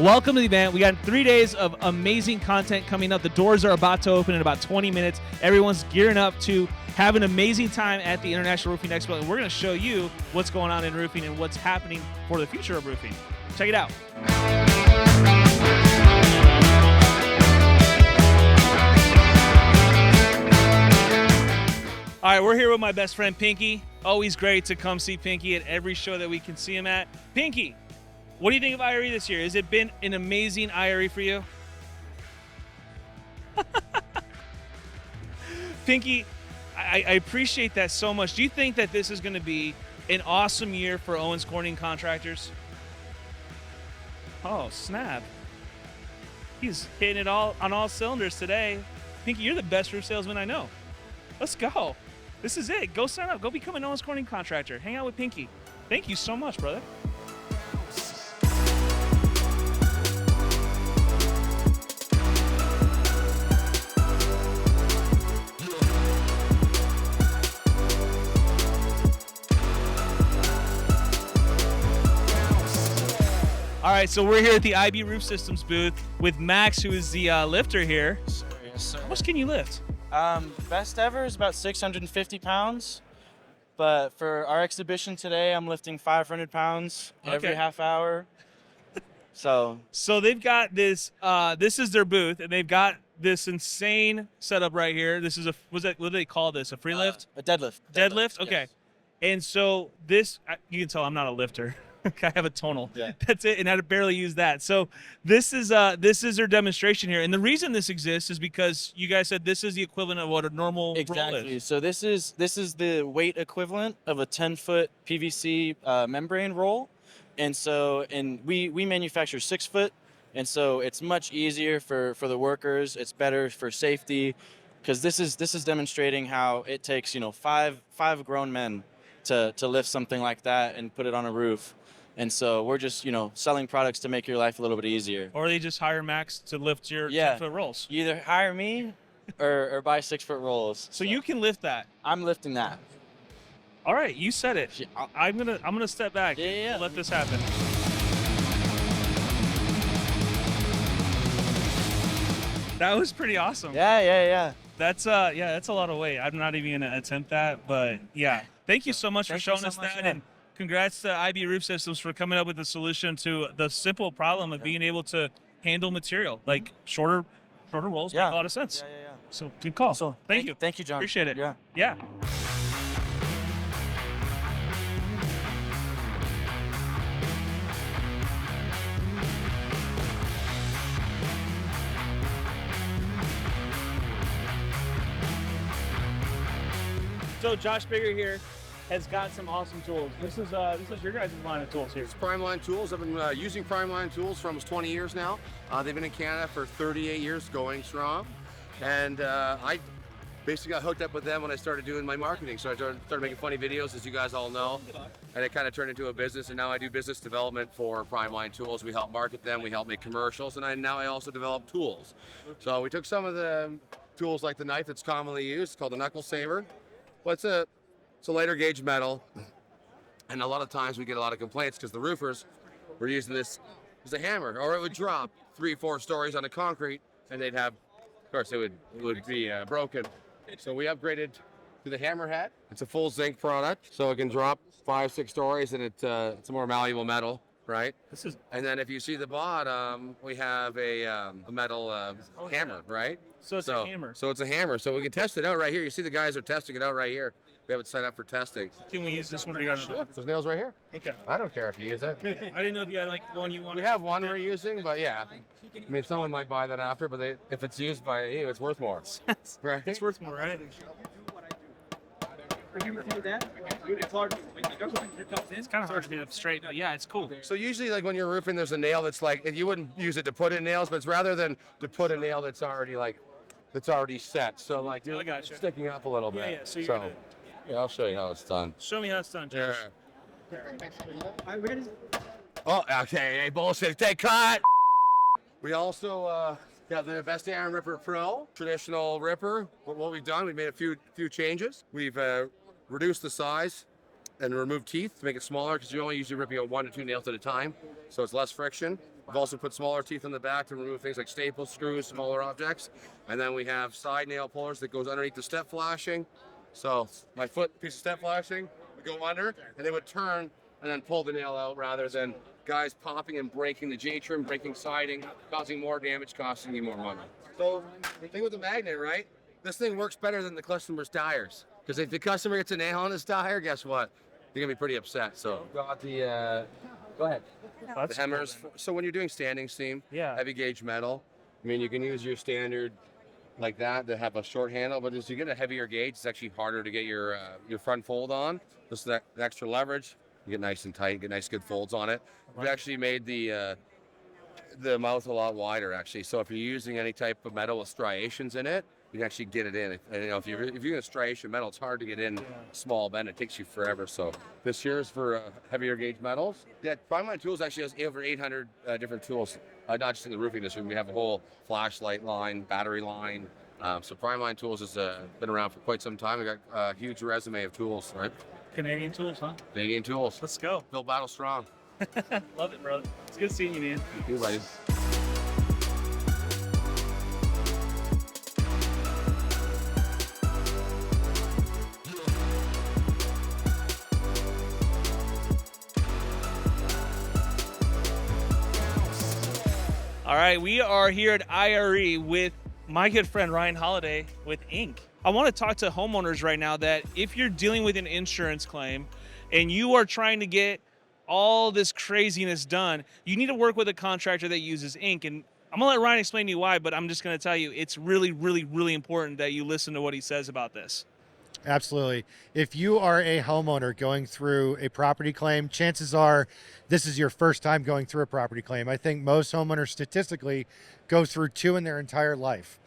Welcome to the event. We got 3 days of amazing content coming up. The doors are about to open in about 20 minutes. Everyone's gearing up to have an amazing time at the International Roofing Expo, and we're going to show you what's going on in roofing and what's happening for the future of roofing. Check it out. All right, we're here with my best friend, Pinky. Always great to come see Pinky at every show that we can see him at. Pinky, what do you think of IRE this year? Has it been an amazing IRE for you? Pinky, I appreciate that so much. Do you think that this is going to be an awesome year for Owens Corning contractors? Oh, snap. He's hitting it all on all cylinders today. Pinky, you're the best roof salesman I know. Let's go. This is it. Go sign up. Go become an Owens Corning contractor. Hang out with Pinky. Thank you so much, brother. All right, so we're here at the IB Roof Systems booth with Max, who is the lifter here. Yes, sir. How much can you lift? Best ever is about 650 pounds, but for our exhibition today, I'm lifting 500 pounds every half hour. So they've got this. This is their booth, and they've got this insane setup right here. This is what do they call this? A free lift? A deadlift. Deadlift? Okay. Yes. And so this, you can tell I'm not a lifter. I have a tonal. Yeah. That's it, and I barely use that. So this is their demonstration here, and the reason this exists is because you guys said this is the equivalent of what a normal roll is. So this is the weight equivalent of a 10-foot PVC membrane roll, and we manufacture 6-foot, and so it's much easier for the workers. It's better for safety, because this is demonstrating how it takes five grown men to lift something like that and put it on a roof. And so we're just, selling products to make your life a little bit easier. Or they just hire Max to lift your 10-foot rolls. You either hire me or buy 6-foot rolls. So you can lift that. I'm lifting that. All right, you said it. Yeah. I'm gonna step back. Yeah. Let this happen. That was pretty awesome. Yeah. That's that's a lot of weight. I'm not even gonna attempt that, but yeah. Thank you so much for showing us that, and congrats to IB Roof Systems for coming up with a solution to the simple problem of being able to handle material. Like shorter rolls make a lot of sense. Yeah. So good call. So thank you. Thank you, John. Appreciate it. Yeah. So Josh Bigger here has got some awesome tools. This is your guys' line of tools here. It's Primeline Tools. I've been using Primeline Tools for almost 20 years now. They've been in Canada for 38 years, going strong. And I basically got hooked up with them when I started doing my marketing. So I started making funny videos, as you guys all know. And it kind of turned into a business. And now I do business development for Primeline Tools. We help market them. We help make commercials. And now I also develop tools. So we took some of the tools like the knife that's commonly used, called the knuckle saver. Well, it's a lighter gauge metal, and a lot of times we get a lot of complaints because the roofers were using this as a hammer, or it would drop 3-4 stories on the concrete, and they'd have, of course, it would be broken. So we upgraded to the hammerhead. It's a full zinc product, so it can drop 5-6 stories, and it's a more malleable metal, right? And then if you see the bottom, we have a metal hammer, right? So it's a hammer. So it's a hammer. So we can test it out right here. You see the guys are testing it out right here. We have it set up for testing. Can we use this one? Sure. There's nails right here. Okay. I don't care if you use it. I didn't know if you had like one you wanted. We have one we're using, but yeah. I mean, someone might buy that after, but if it's used by you, it's worth more. Right? It's worth more, right? It's kind of hard to get up straight, but yeah, it's cool. So usually, like when you're roofing, there's a nail that's like, you wouldn't use it to put in nails, but it's rather than to put a nail that's already set. So like you're sticking up a little bit. Yeah. So you're yeah, I'll show you how it's done. Show me how it's done, Josh. Yeah. Oh, okay. Hey, bullshit. Take cut. We also got the Best Iron Ripper Pro, traditional ripper. What we've done, we've made a few changes. We've reduced the size and removed teeth to make it smaller, because you're only usually ripping out 1 to 2 nails at a time, so it's less friction. We've also put smaller teeth on the back to remove things like staples, screws, smaller objects. And then we have side nail pullers that goes underneath the step flashing. So my foot piece of step flashing would go under, and they would turn and then pull the nail out rather than guys popping and breaking the J-trim, breaking siding, causing more damage, costing you more money. So the thing with the magnet, right? This thing works better than the customer's tires. Because if the customer gets a nail on his tire, guess what? You're gonna be pretty upset. So got the go ahead. That's The hammers. cool, So when you're doing standing seam, Yeah. heavy gauge metal, I mean, you can use your standard like that to have a short handle, but as you get a heavier gauge, it's actually harder to get your front fold on. Just that extra leverage, you get nice and tight, get nice good folds on it. We actually made the mouth a lot wider actually. So if you're using any type of metal with striations in it, you can actually get it in. And, you know, if you're using a striation metal, it's hard to get in small bend. It takes you forever. So this here is for heavier gauge metals. Yeah, Primeline Tools actually has over 800 different tools, not just in the roofing industry. We have a whole flashlight line, battery line. So Primeline Tools has been around for quite some time. We got a huge resume of tools, right? Canadian tools, huh? Canadian tools. Let's go. Build battle strong. Love it, brother. It's good seeing you, man. Thank you, buddy. All right, we are here at IRE with my good friend Ryan Holliday with iink. I want to talk to homeowners right now that if you're dealing with an insurance claim and you are trying to get all this craziness done, you need to work with a contractor that uses iink. And I'm gonna let Ryan explain to you why, but I'm just gonna tell you it's really, really, really important that you listen to what he says about this. Absolutely. If you are a homeowner going through a property claim, chances are this is your first time going through a property claim. I think most homeowners statistically go through 2 in their entire life.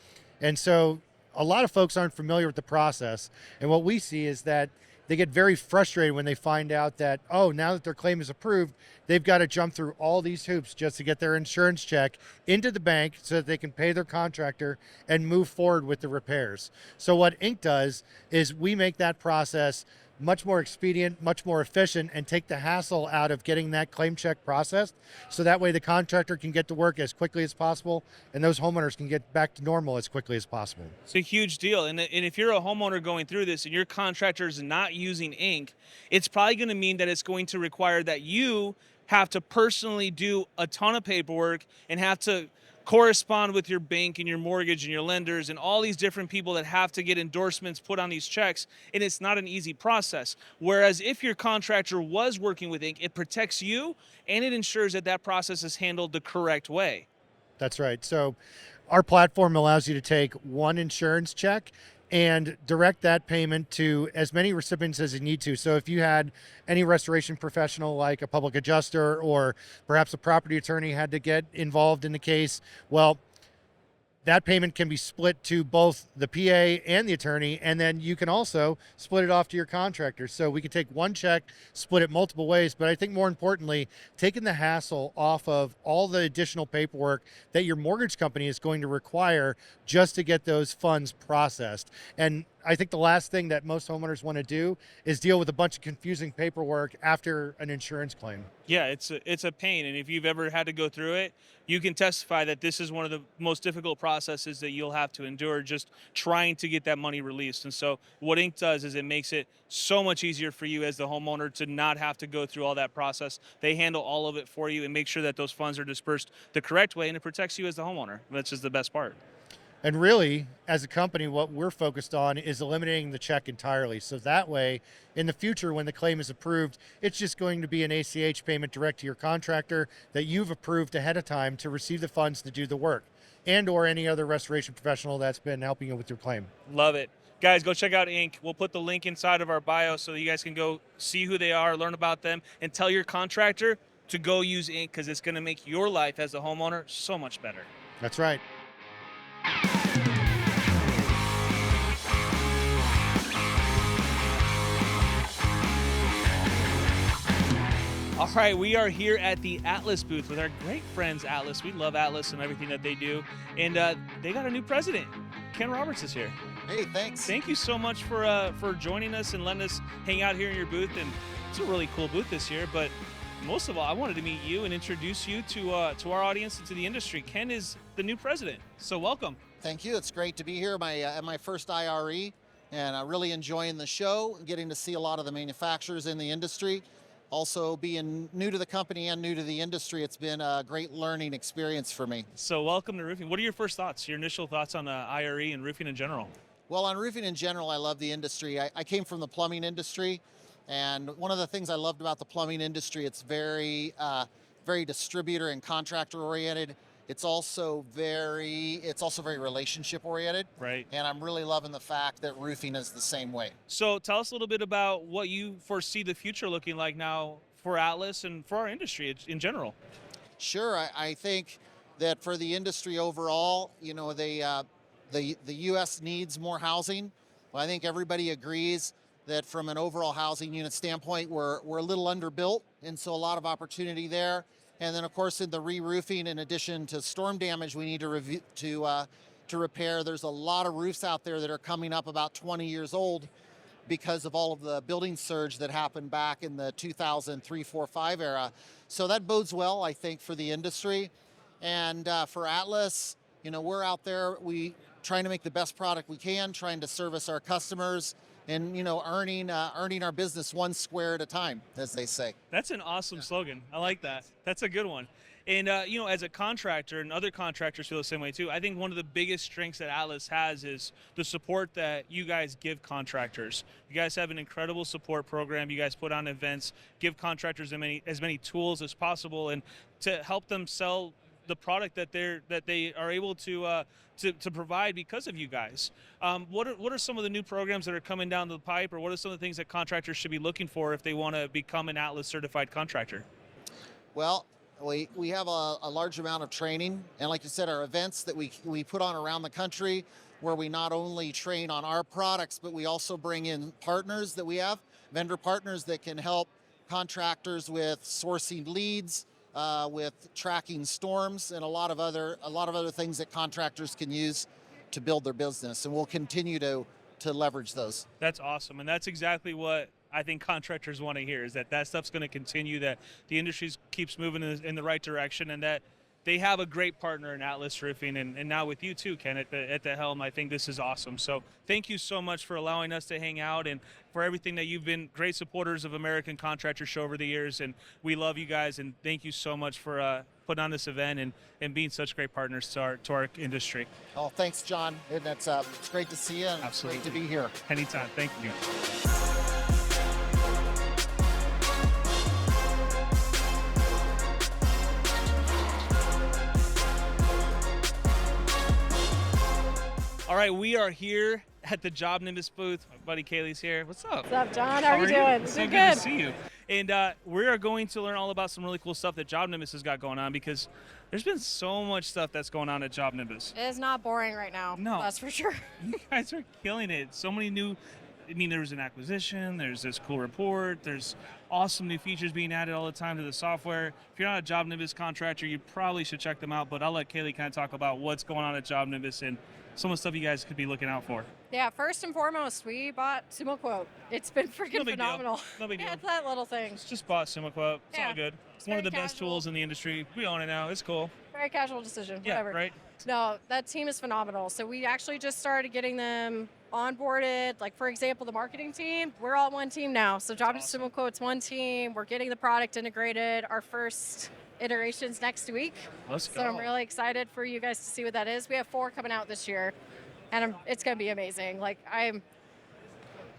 And so a lot of folks aren't familiar with the process. And what we see is that they get very frustrated when they find out that, oh, now that their claim is approved, they've got to jump through all these hoops just to get their insurance check into the bank so that they can pay their contractor and move forward with the repairs. So what iink does is we make that process much more expedient, much more efficient, and take the hassle out of getting that claim check processed. So that way the contractor can get to work as quickly as possible and those homeowners can get back to normal as quickly as possible. It's a huge deal. And if you're a homeowner going through this and your contractor is not using iink, it's probably going to mean that it's going to require that you have to personally do a ton of paperwork and have to correspond with your bank and your mortgage and your lenders and all these different people that have to get endorsements put on these checks, and it's not an easy process. Whereas if your contractor was working with iink, it protects you and it ensures that that process is handled the correct way. That's right. So our platform allows you to take one insurance check and direct that payment to as many recipients as you need to. So if you had any restoration professional like a public adjuster or perhaps a property attorney had to get involved in the case, well, that payment can be split to both the PA and the attorney, and then you can also split it off to your contractor. So we can take one check, split it multiple ways, but I think more importantly, taking the hassle off of all the additional paperwork that your mortgage company is going to require just to get those funds processed. And I think the last thing that most homeowners want to do is deal with a bunch of confusing paperwork after an insurance claim. Yeah, it's a pain, and if you've ever had to go through it, you can testify that this is one of the most difficult processes that you'll have to endure, just trying to get that money released. And so what iink does is it makes it so much easier for you as the homeowner to not have to go through all that process. They handle all of it for you and make sure that those funds are dispersed the correct way, and it protects you as the homeowner. That's just the best part. And really, as a company, what we're focused on is eliminating the check entirely. So that way, in the future, when the claim is approved, it's just going to be an ACH payment direct to your contractor that you've approved ahead of time to receive the funds to do the work, and or any other restoration professional that's been helping you with your claim. Love it. Guys, go check out iink. We'll put the link inside of our bio so that you guys can go see who they are, learn about them, and tell your contractor to go use iink, because it's going to make your life as a homeowner so much better. That's right. All right, we are here at the Atlas booth with our great friends Atlas. We love Atlas and everything that they do. And they got a new president. Ken Roberts is here. Hey, thanks. Thank you so much for joining us and letting us hang out here in your booth. And it's a really cool booth this year. But most of all, I wanted to meet you and introduce you to our audience and to the industry. Ken is the new president, so welcome. Thank you. It's great to be here at my first IRE, and I'm really enjoying the show, getting to see a lot of the manufacturers in the industry. Also, being new to the company and new to the industry, it's been a great learning experience for me. So welcome to roofing. What are your first thoughts, your initial thoughts on IRE and roofing in general? Well, on roofing in general, I love the industry. I came from the plumbing industry, and one of the things I loved about the plumbing industry, it's very distributor and contractor oriented. It's also very relationship oriented. Right. And I'm really loving the fact that roofing is the same way. So tell us a little bit about what you foresee the future looking like now for Atlas and for our industry in general. Sure. I think that for the industry overall, you know, the U.S. needs more housing. Well, I think everybody agrees that from an overall housing unit standpoint, we're a little underbuilt, and so a lot of opportunity there. And then, of course, in the re-roofing, in addition to storm damage, we need to repair. There's a lot of roofs out there that are coming up about 20 years old because of all of the building surge that happened back in the 2003, 4, 5 era. So that bodes well, I think, for the industry. And for Atlas, you know, we're out there, trying to make the best product we can, trying to service our customers, and, you know, earning our business one square at a time, as they say. That's an awesome slogan. I like that. That's a good one. And, you know, as a contractor, and other contractors feel the same way too, I think one of the biggest strengths that Atlas has is the support that you guys give contractors. You guys have an incredible support program. You guys put on events, give contractors as many tools as possible, and to help them sell the product that they are able to provide because of you guys. What are some of the new programs that are coming down the pipe, or what are some of the things that contractors should be looking for if they want to become an Atlas certified contractor? Well, we have a large amount of training, and like you said, our events that we put on around the country, where we not only train on our products, but we also bring in partners that we have, vendor partners that can help contractors with sourcing leads, with tracking storms, and a lot of other things that contractors can use to build their business, and we'll continue to leverage those. That's awesome, and that's exactly what I think contractors want to hear, is that stuff's going to continue, that the industry keeps moving in the right direction, and that they have a great partner in Atlas Roofing, and now with you too, Ken, at the helm. I think this is awesome. So thank you so much for allowing us to hang out, and for everything that you've been great supporters of American Contractor Show over the years, and we love you guys, and thank you so much for putting on this event and being such great partners to our industry. Oh, thanks, John. And it's great to see you, and Absolutely. Great to be here. Anytime. Thank you. All right, we are here at the JobNBus booth. My buddy Kaylee's here. What's up? What's up, John? How are you doing? It's so Doing good to see you. And we are going to learn all about some really cool stuff that JobNBus has got going on, because there's been so much stuff that's going on at JobNBus. It is not boring right now. No. That's for sure. You guys are killing it. So many new, I mean, there was an acquisition, there's this cool report, there's awesome new features being added all the time to the software. If you're not a JobNBus contractor, you probably should check them out, but I'll let Kaylee kind of talk about what's going on at JobNBus and some of the stuff you guys could be looking out for. Yeah, first and foremost, we bought Sumo Quote. It's been freaking No big deal. phenomenal. No big deal. Yeah, it's that little thing. Just bought SumoQuote. It's Yeah. all good. It's one very of the best casual. tools in the industry. We own it now. It's cool. Very casual decision. Yeah, Whatever. right? No, that team is phenomenal. So we actually just started getting them onboarded. Like, for example, the marketing team, we're all one team now. So JobNBus awesome. Sumo Quote's one team. We're getting the product integrated. Our first iterations next week. Let's go. So I'm really excited for you guys to see what that is. We have 4 coming out this year, and it's going to be amazing. Like,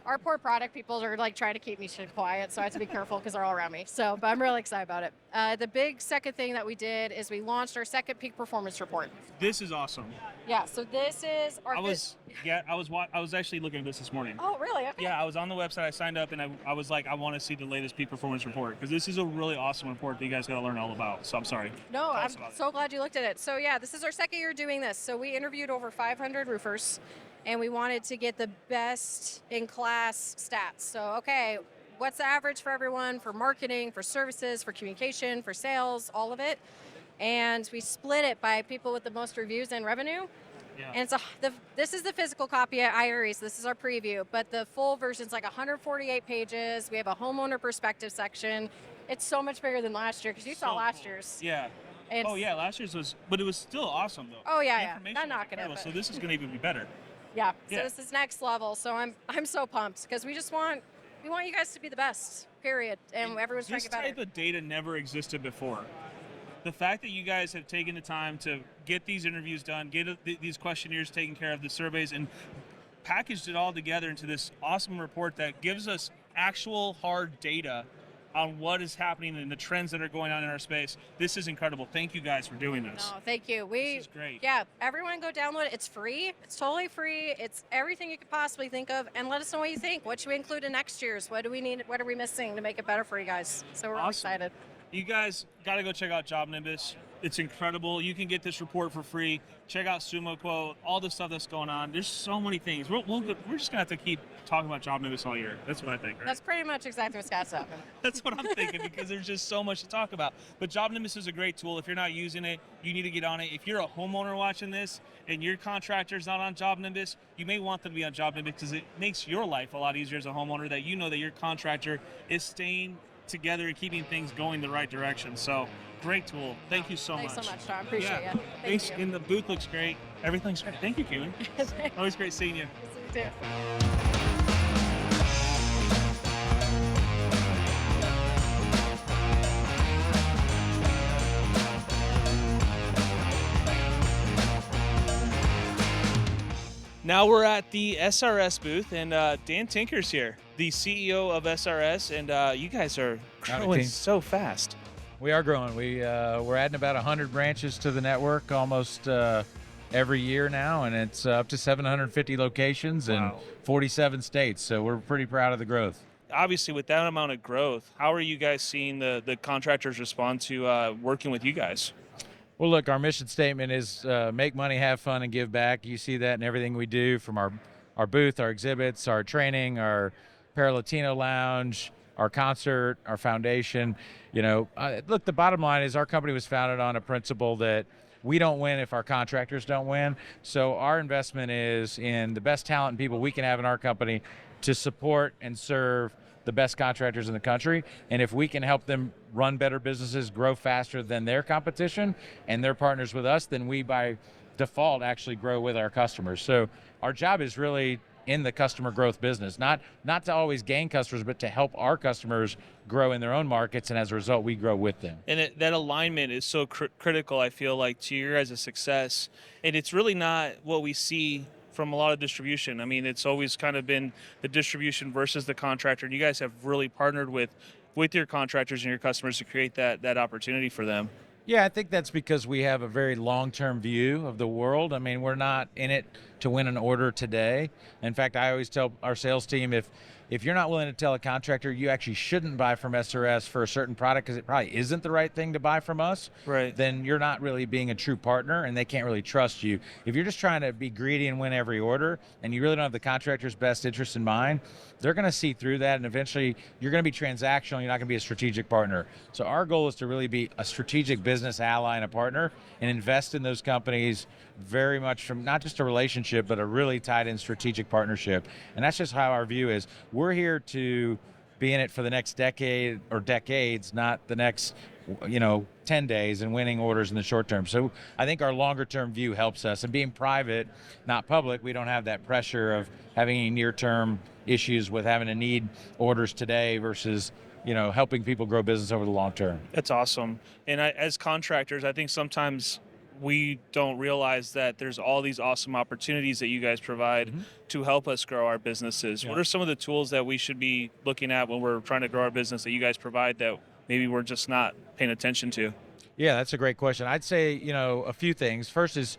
our poor product people are like trying to keep me quiet, so I have to be careful because they're all around me. So, but I'm really excited about it. The big second thing that we did is we launched our second peak performance report. This is awesome. Yeah, so this is our. I was actually looking at this morning. Oh, really? Okay. Yeah, I was on the website. I signed up, and I was like, I want to see the latest peak performance report, because this is a really awesome report that you guys got to learn all about. So I'm sorry. No, Tell I'm us about it. so glad you looked at it. So yeah, this is our second year doing this. So we interviewed over 500 roofers, and we wanted to get the best in class stats. So, okay, what's the average for everyone, for marketing, for services, for communication, for sales, all of it. And we split it by people with the most reviews and revenue. Yeah. And this is the physical copy at IREs. This is our preview, but the full version's like 148 pages. We have a homeowner perspective section. It's so much bigger than last year because you saw So last cool. year's. Yeah. It's, Oh yeah, last year's was, but it was still awesome though. Oh, yeah, The yeah. information Not was knocking it, incredible, but- so this is going to even be better. Yeah. So Yeah. this is next level. So I'm so pumped because we want you guys to be the best. Period. And everyone's trying This to get better. type of data never existed before. The fact that you guys have taken the time to get these interviews done, get these questionnaires taken care of, the surveys, and packaged it all together into this awesome report that gives us actual hard data on what is happening and the trends that are going on in our space. This is incredible. Thank you guys for doing this. No, thank you. This is great. Yeah, everyone go download it. It's free. It's totally free. It's everything you could possibly think of. And let us know what you think. What should we include in next year's? What do we need? What are we missing to make it better for you guys? So we're all Awesome. excited. You guys got to go check out JobNBus. It's incredible. You can get this report for free. Check out Sumo Quote, all the stuff that's going on. There's so many things. We're just going to have to keep talking about JobNBus all year. That's what I think, right? That's pretty much exactly what Scott's up. That's what I'm thinking because there's just so much to talk about. But JobNBus is a great tool. If you're not using it, you need to get on it. If you're a homeowner watching this and your contractor's not on JobNBus, you may want them to be on JobNBus because it makes your life a lot easier as a homeowner that you know that your contractor is staying together and keeping things going the right direction. So great tool. Thank you so Thanks much. so much, Tom. Appreciate Yeah. you. Thanks. Thank you. And the booth looks great. Everything's great. Thank you, Kaili. Always great seeing you. You too. Now we're at the SRS booth, and Dan Tinker's here, the CEO of SRS, and you guys are growing team. so fast. We are growing. We're adding about 100 branches to the network almost every year now, and it's up to 750 locations in Wow. 47 states. So we're pretty proud of the growth. Obviously, with that amount of growth, how are you guys seeing the contractors respond to working with you guys? Well, look, our mission statement is make money, have fun, and give back. You see that in everything we do, from our booth, our exhibits, our training, our Para-Latino Lounge, our concert, our foundation. Look, the bottom line is our company was founded on a principle that we don't win if our contractors don't win. So our investment is in the best talent and people we can have in our company to support and serve the best contractors in the country. And if we can help them run better businesses, grow faster than their competition, and they're partners with us, then we by default actually grow with our customers. So our job is really in the customer growth business, not to always gain customers, but to help our customers grow in their own markets, and as a result, we grow with them. And that alignment is so critical, I feel like, to your guys' success. And it's really not what we see from a lot of distribution. I mean, it's always kind of been the distribution versus the contractor. And you guys have really partnered with your contractors and your customers to create that opportunity for them. Yeah, I think that's because we have a very long-term view of the world. I mean, we're not in it to win an order today. In fact, I always tell our sales team, if you're not willing to tell a contractor you actually shouldn't buy from SRS for a certain product because it probably isn't the right thing to buy from us, Right. then you're not really being a true partner, and they can't really trust you. If you're just trying to be greedy and win every order, and you really don't have the contractor's best interest in mind, they're going to see through that, and eventually you're going to be transactional. You're not going to be a strategic partner. So our goal is to really be a strategic business ally and a partner, and invest in those companies very much from not just a relationship, but a really tied-in strategic partnership. And that's just how our view is. We're here to be in it for the next decade or decades, not the next 10 days and winning orders in the short term. So I think our longer term view helps us. And being private, not public, we don't have that pressure of having any near term issues with having to need orders today versus helping people grow business over the long term. That's awesome. And as contractors, I think sometimes we don't realize that there's all these awesome opportunities that you guys provide to help us grow our businesses. Yeah. What are some of the tools that we should be looking at when we're trying to grow our business that you guys provide that maybe we're just not paying attention to? Yeah, that's a great question. I'd say, a few things. First is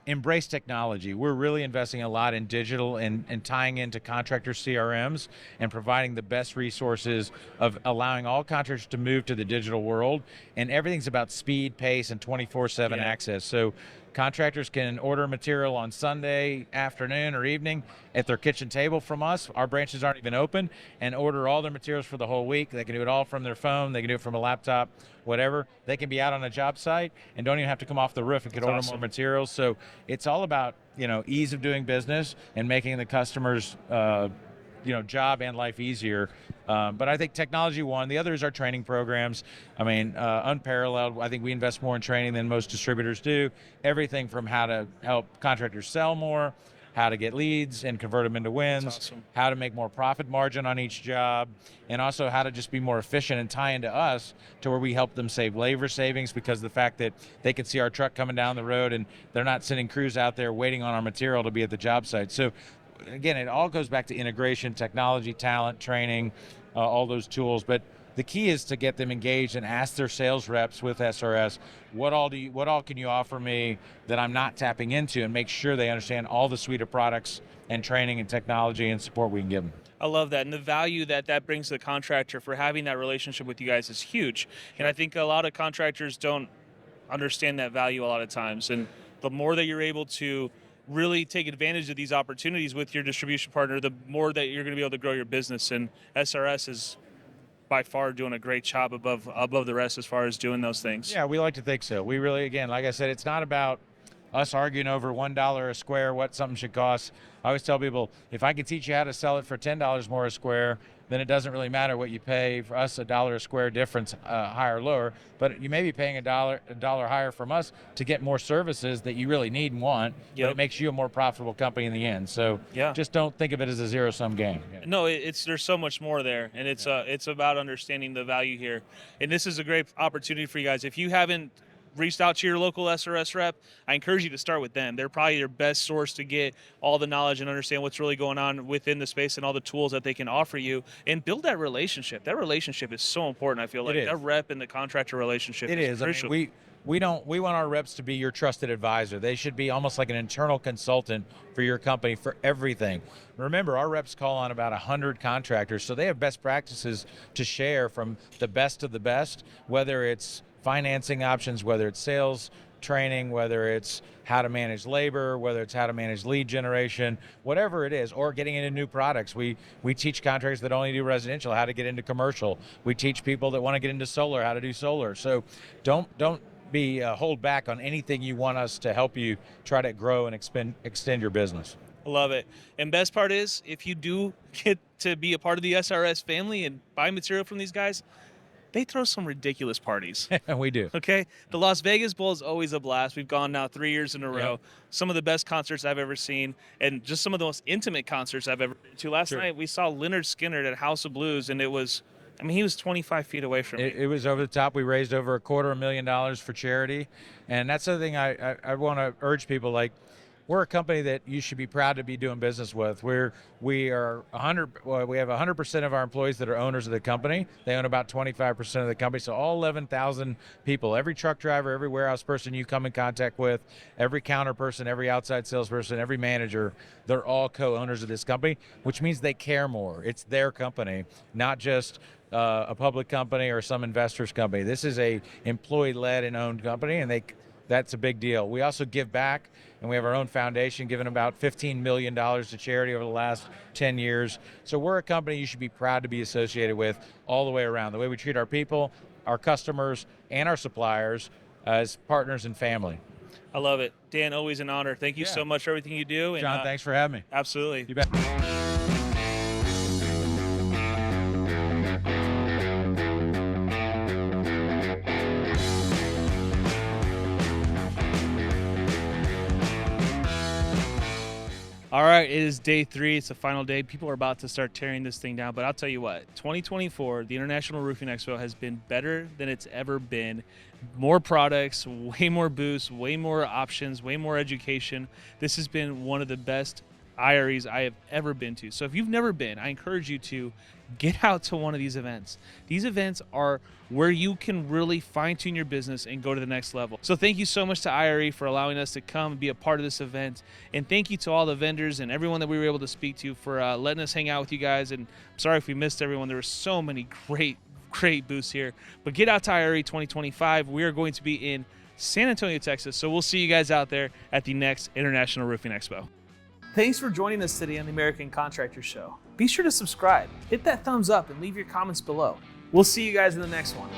embrace technology. We're really investing a lot in digital and tying into contractor CRMs and providing the best resources of allowing all contractors to move to the digital world. And everything's about speed, pace, and 24/7 access. So contractors can order material on Sunday afternoon or evening at their kitchen table from us. Our branches aren't even open, and order all their materials for the whole week. They can do it all from their phone. They can do it from a laptop, whatever. They can be out on a job site and don't even have to come off the roof and can order more materials. So it's all about, ease of doing business and making the customers job and life easier. But I think technology one. The other is our training programs. I mean, unparalleled. I think we invest more in training than most distributors do. Everything from how to help contractors sell more, how to get leads and convert them into wins, awesome. how to make more profit margin on each job, and also how to just be more efficient and tie into us to where we help them save labor savings because of the fact that they can see our truck coming down the road and they're not sending crews out there waiting on our material to be at the job site. So again, it all goes back to integration, technology, talent, training, all those tools. But the key is to get them engaged and ask their sales reps with SRS, what all can you offer me that I'm not tapping into, and make sure they understand all the suite of products and training and technology and support we can give them. I love that. And the value that brings to the contractor for having that relationship with you guys is huge. And I think a lot of contractors don't understand that value a lot of times. And the more that you're able to really take advantage of these opportunities with your distribution partner, the more that you're going to be able to grow your business. And SRS is by far doing a great job above the rest as far as doing those things. Yeah, we like to think so. We really, again, like I said, it's not about us arguing over $1 a square what something should cost. I always tell people, if I can teach you how to sell it for $10 more a square, then it doesn't really matter what you pay. For us, $1 a square difference, higher or lower, but you may be paying a dollar higher from us to get more services that you really need and want. Yep. But it makes you a more profitable company in the end. So just don't think of it as a zero-sum game. No, there's so much more there, and it's about understanding the value here. And this is a great opportunity for you guys. If you haven't reached out to your local SRS rep, I encourage you to start with them. They're probably your best source to get all the knowledge and understand what's really going on within the space and all the tools that they can offer you, and build that relationship. That relationship is so important. I feel like that rep and the contractor relationship is crucial. I mean, we want our reps to be your trusted advisor. They should be almost like an internal consultant for your company for everything. Remember, our reps call on about 100 contractors, so they have best practices to share from the best of the best, whether it's financing options, whether it's sales training, whether it's how to manage labor, whether it's how to manage lead generation, whatever it is, or getting into new products. We teach contractors that only do residential how to get into commercial. We teach people that want to get into solar how to do solar. So don't be hold back on anything you want us to help you try to grow and extend your business. I love it. And best part is, if you do get to be a part of the SRS family and buy material from these guys, they throw some ridiculous parties. We do. Okay? The Las Vegas Bowl is always a blast. We've gone now 3 years in a row. Yep. Some of the best concerts I've ever seen, and just some of the most intimate concerts I've ever been to. Last night, we saw Leonard Skinner at House of Blues, and it was, I mean, he was 25 feet away from me. It was over the top. We raised over $250,000 for charity. And that's the thing I want to urge people, like, we're a company that you should be proud to be doing business with. We have 100% of our employees that are owners of the company. They own about 25% of the company. So all 11,000 people, every truck driver, every warehouse person you come in contact with, every counter person, every outside salesperson, every manager, they're all co-owners of this company, which means they care more. It's their company, not just a public company or some investor's company. This is a employee-led and owned company, and that's a big deal. We also give back, and we have our own foundation giving about $15 million to charity over the last 10 years. So we're a company you should be proud to be associated with all the way around. The way we treat our people, our customers, and our suppliers as partners and family. I love it. Dan, always an honor. Thank you so much for everything you do. And, John, thanks for having me. Absolutely. You bet. All right, it is day 3. It's the final day. People are about to start tearing this thing down. But I'll tell you what, 2024, the International Roofing Expo has been better than it's ever been. More products, way more booths, way more options, way more education. This has been one of the best IREs I have ever been to. So if you've never been, I encourage you to get out to one of these events. These events are where you can really fine-tune your business and go to the next level. So thank you so much to IRE for allowing us to come and be a part of this event. And thank you to all the vendors and everyone that we were able to speak to for letting us hang out with you guys. And I'm sorry if we missed everyone. There were so many great booths here. But get out to IRE 2025. We are going to be in San Antonio, Texas. So we'll see you guys out there at the next International Roofing Expo. Thanks for joining us today on the American Contractor Show. Be sure to subscribe, hit that thumbs up, and leave your comments below. We'll see you guys in the next one.